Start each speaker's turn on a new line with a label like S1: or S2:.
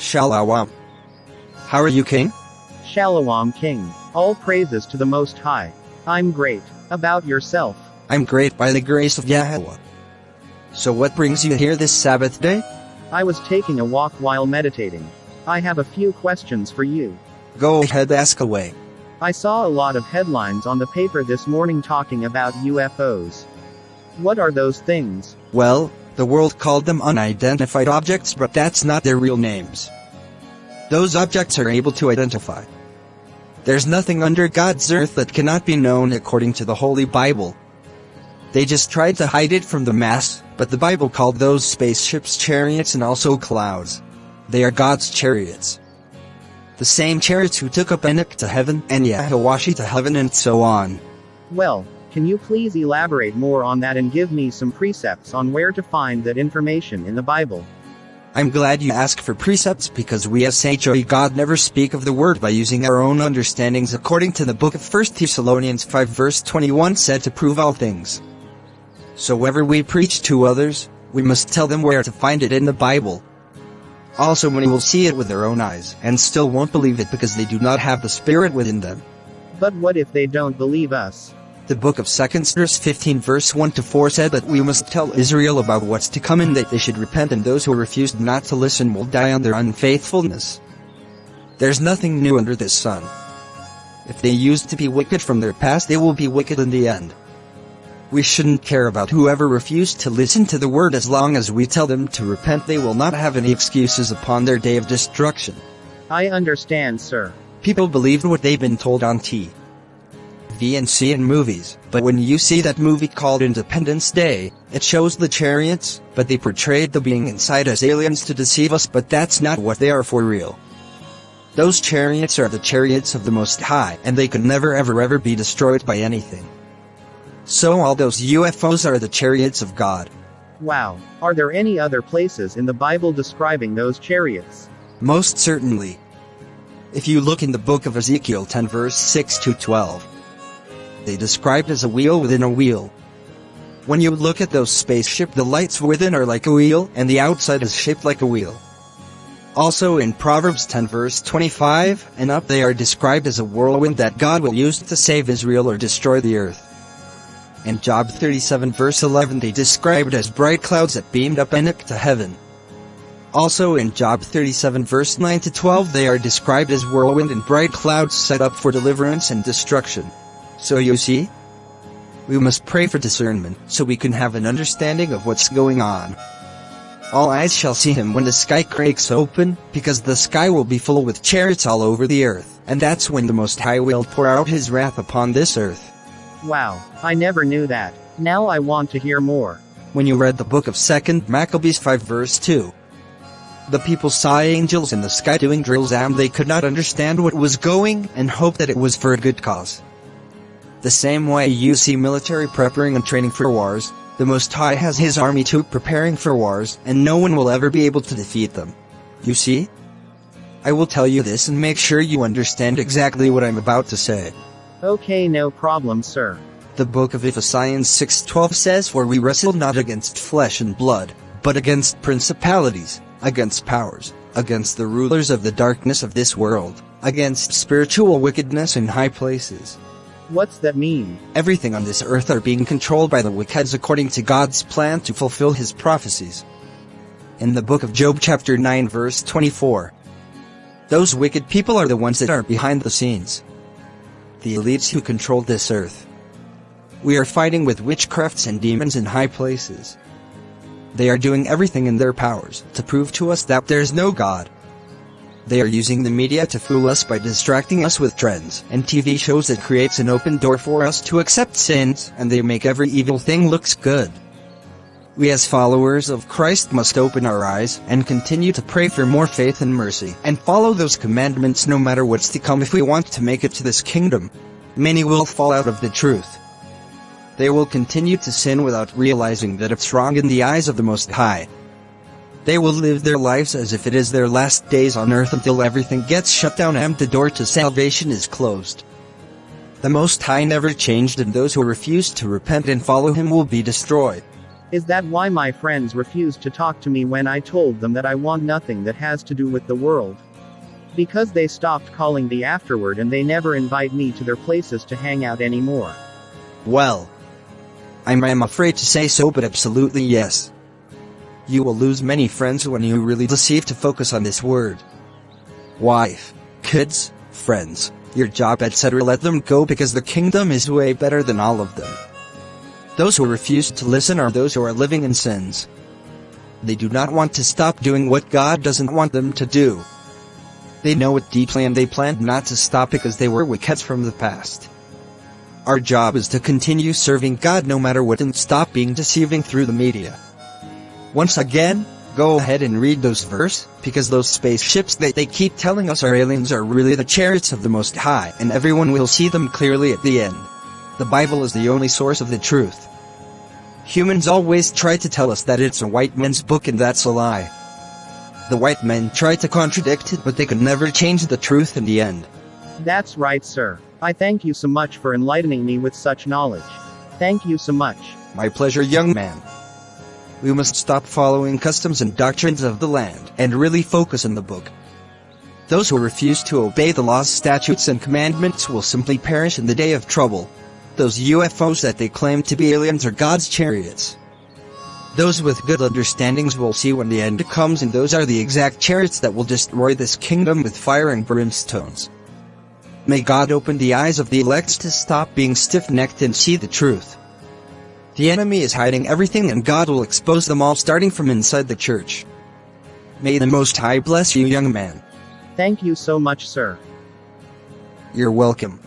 S1: Shalom. How are you, King?
S2: Shalom, King. All praises to the Most High. I'm great. About yourself?
S1: I'm great by the grace of Yahweh. So what brings you here this Sabbath day?
S2: I was taking a walk while meditating. I have a few questions for you.
S1: Go ahead, ask away.
S2: I saw a lot of headlines on the paper this morning talking about UFOs. What are those things?
S1: Well, the world called them unidentified objects, but that's not their real names. Those objects are able to identify. There's nothing under God's earth that cannot be known according to the Holy Bible. They just tried to hide it from the mass, but the Bible called those spaceships chariots and also clouds. They are God's chariots. The same chariots who took up Enoch to heaven and Yahawashi to heaven and so on.
S2: Well, can you please elaborate more on that and give me some precepts on where to find that information in the Bible?
S1: I'm glad you ask for precepts because we as HOE God never speak of the word by using our own understandings according to the book of 1 Thessalonians 5 verse 21 said to prove all things. So whenever we preach to others, we must tell them where to find it in the Bible. Also many will see it with their own eyes and still won't believe it because they do not have the Spirit within them.
S2: But what if they don't believe us?
S1: The book of 2 Esdras 15 verse 1-4 said that we must tell Israel about what's to come and that they should repent, and those who refuse not to listen will die on their unfaithfulness. There's nothing new under this sun. If they used to be wicked from their past, they will be wicked in the end. We shouldn't care about whoever refused to listen to the word as long as we tell them to repent. They will not have any excuses upon their day of destruction.
S2: I understand, sir.
S1: People believed what they've been told on TV and see in movies, but when you see that movie called Independence Day, it shows the chariots, but they portrayed the being inside as aliens to deceive us, but that's not what they are for real. Those chariots are the chariots of the Most High, and they can never ever be destroyed by anything. So all those UFOs are the chariots of God.
S2: Wow. Are there any other places in the Bible describing those chariots?
S1: Most certainly. If you look in the book of Ezekiel 10 verse 6-12, they described as a wheel within a wheel. When you look at those spaceship, the lights within are like a wheel, and the outside is shaped like a wheel. Also in Proverbs 10 verse 25 and up, they are described as a whirlwind that God will use to save Israel or destroy the earth. In Job 37 verse 11 they described as bright clouds that beamed up Enoch to heaven. Also in Job 37 verse 9-12 they are described as whirlwind and bright clouds set up for deliverance and destruction. So you see, we must pray for discernment so we can have an understanding of what's going on. All eyes shall see him when the sky cracks open, because the sky will be full with chariots all over the earth, and that's when the Most High will pour out his wrath upon this earth.
S2: Wow, I never knew that. Now I want to hear more.
S1: When you read the book of 2 Maccabees 5 verse 2, the people saw angels in the sky doing drills and they could not understand what was going and hoped that it was for a good cause. The same way you see military preparing and training for wars, the Most High has his army too preparing for wars, and no one will ever be able to defeat them. You see? I will tell you this and make sure you understand exactly what I'm about to say.
S2: Okay, no problem, sir.
S1: The book of Ephesians 6:12 says, "For we wrestle not against flesh and blood, but against principalities, against powers, against the rulers of the darkness of this world, against spiritual wickedness in high places."
S2: What's that mean?
S1: Everything on this earth are being controlled by the wickeds according to God's plan to fulfill his prophecies. In the book of Job chapter 9 verse 24, those wicked people are the ones that are behind the scenes. The elites who control this earth. We are fighting with witchcrafts and demons in high places. They are doing everything in their powers to prove to us that there's no God. They are using the media to fool us by distracting us with trends and TV shows that creates an open door for us to accept sins, and they make every evil thing looks good. We as followers of Christ must open our eyes and continue to pray for more faith and mercy and follow those commandments no matter what's to come if we want to make it to this kingdom. Many will fall out of the truth. They will continue to sin without realizing that it's wrong in the eyes of the Most High. They will live their lives as if it is their last days on earth until everything gets shut down and the door to salvation is closed. The Most High never changed, and those who refuse to repent and follow him will be destroyed.
S2: Is that why my friends refused to talk to me when I told them that I want nothing that has to do with the world? Because they stopped calling me afterward and they never invite me to their places to hang out anymore.
S1: Well, I'm afraid to say so, but absolutely yes. You will lose many friends when you really deceive to focus on this word. Wife, kids, friends, your job, etc. Let them go, because the kingdom is way better than all of them. Those who refuse to listen are those who are living in sins. They do not want to stop doing what God doesn't want them to do. They know it deeply and they planned not to stop because they were wickeds from the past. Our job is to continue serving God no matter what and stop being deceiving through the media. Once again, go ahead and read those verses, because those spaceships that they keep telling us are aliens are really the chariots of the Most High, and everyone will see them clearly at the end. The Bible is the only source of the truth. Humans always try to tell us that it's a white man's book, and that's a lie. The white men try to contradict it, but they could never change the truth in the end.
S2: That's right, sir. I thank you so much for enlightening me with such knowledge. Thank you so much.
S1: My pleasure, young man. We must stop following customs and doctrines of the land, and really focus on the book. Those who refuse to obey the laws, statutes, and commandments will simply perish in the day of trouble. Those UFOs that they claim to be aliens are God's chariots. Those with good understandings will see when the end comes, and those are the exact chariots that will destroy this kingdom with fire and brimstones. May God open the eyes of the elect to stop being stiff-necked and see the truth. The enemy is hiding everything, and God will expose them all, starting from inside the church. May the Most High bless you, young man.
S2: Thank you so much, sir.
S1: You're welcome.